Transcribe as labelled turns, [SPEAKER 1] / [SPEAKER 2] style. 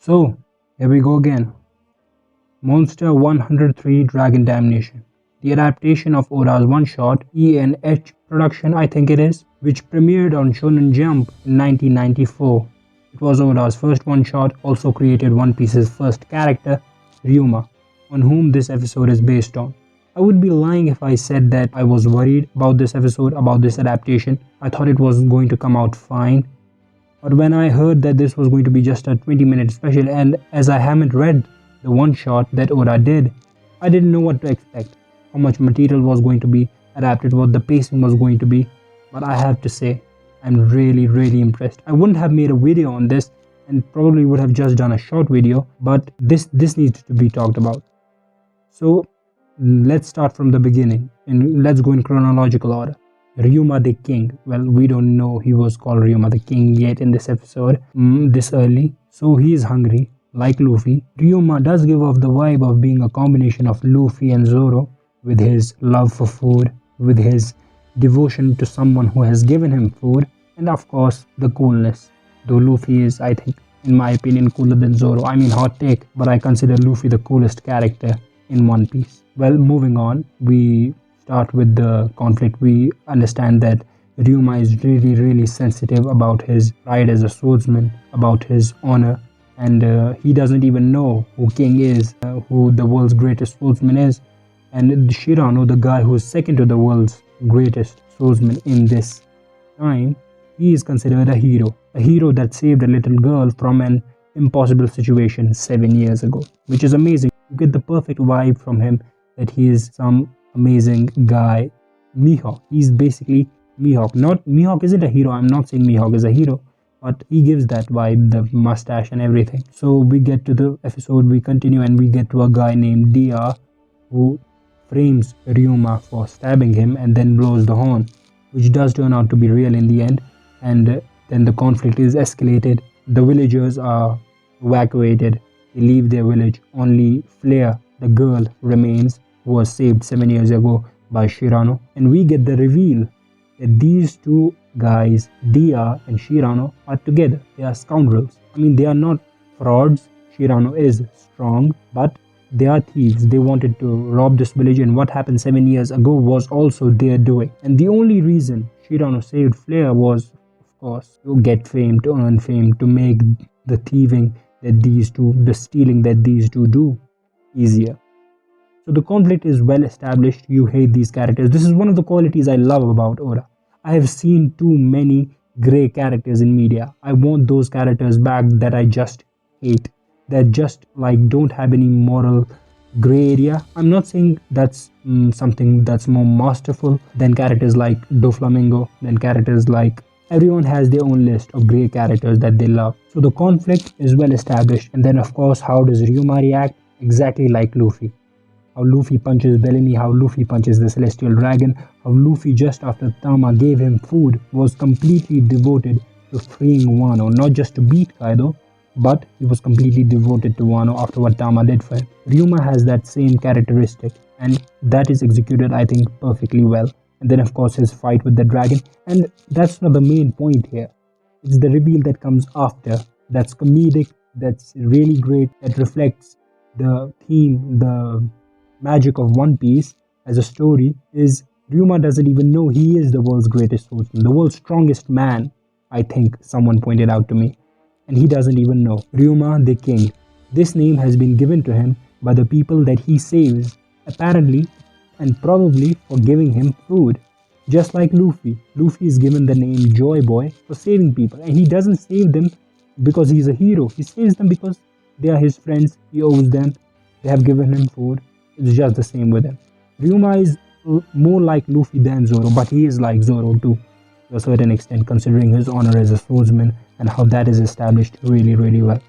[SPEAKER 1] So, here we go again. Monster 103 Dragon Damnation. The adaptation of Oda's one-shot E&H production, I think it is, which premiered on Shonen Jump in 1994. It was Oda's first one-shot, also created One Piece's first character, Ryuma, on whom this episode is based on. I would be lying if I said that I was worried about this episode, about this adaptation. I thought it was going to come out fine. But when I heard that this was going to be just a 20-minute special, and as I haven't read the one shot that Oda did, I didn't know what to expect, how much material was going to be adapted, what the pacing was going to be. But I have to say, I'm really impressed. I wouldn't have made a video on this and probably would have just done a short video, but this needs to be talked about. So let's start from the beginning and let's go in chronological order. Ryuma the King. Well, we don't know he was called Ryuma the King yet in this episode, this early. So he is hungry, like Luffy. Ryuma does give off the vibe of being a combination of Luffy and Zoro, with his love for food, with his devotion to someone who has given him food, and of course, the coolness. Though Luffy is, I think, in my opinion, cooler than Zoro. I mean, hot take, but I consider Luffy the coolest character in One Piece. Well, moving on, we start with the conflict. We understand that Ryuma is really sensitive about his pride as a swordsman, about his honor, and he doesn't even know who King is, who the world's greatest swordsman is. And Shirano, the guy who is second to the world's greatest swordsman in this time, he is considered a hero that saved a little girl from an impossible situation 7 years ago, which is amazing. You get the perfect vibe from him that he is some amazing guy. Mihawk, he's basically Mihawk. Mihawk isn't a hero. I'm not saying Mihawk is a hero, but he gives that vibe, the mustache and everything. So we get to the episode, we continue, and we get to a guy named Dia who frames Ryuma for stabbing him and then blows the horn, which does turn out to be real in the end. And then the conflict is escalated. The villagers are evacuated. They leave their village. Only Flare, the girl, remains, who was saved 7 years ago by Shirano. And we get the reveal that these two guys, Dia and Shirano, are together. They are scoundrels. I mean, they are not frauds. Shirano is strong, but they are thieves. They wanted to rob this village, and what happened 7 years ago was also their doing. And the only reason Shirano saved Flare was, of course, to get fame, to earn fame, to make the thieving that these two, the stealing that these two do, easier. So the conflict is well established. You hate these characters. This is one of the qualities I love about Oda. I have seen too many grey characters in media. I want those characters back that I just hate, that just like don't have any moral grey area. I'm not saying that's something that's more masterful than characters like Doflamingo, than characters like... Everyone has their own list of grey characters that they love. So the conflict is well established, and then of course, how does Ryuma react? Exactly like Luffy. How Luffy punches Bellamy, how Luffy punches the Celestial Dragon, how Luffy, just after Tama gave him food, was completely devoted to freeing Wano. Not just to beat Kaido, but he was completely devoted to Wano after what Tama did for him. Ryuma has that same characteristic, and that is executed, I think, perfectly well. And then of course his fight with the dragon, and that's not the main point here. It's the reveal that comes after, that's comedic, that's really great, that reflects the theme, the magic of One Piece as a story. Is Ryuma doesn't even know he is the world's greatest swordsman, the world's strongest man, I think someone pointed out to me, and he doesn't even know. Ryuma the King. This name has been given to him by the people that he saves, apparently and probably for giving him food. Just like Luffy. Luffy is given the name Joy Boy for saving people, and he doesn't save them because he's a hero. He saves them because they are his friends, he owes them, they have given him food. It's just the same with him. Ryuma is more like Luffy than Zoro, but he is like Zoro too, to a certain extent, considering his honor as a swordsman and how that is established really well.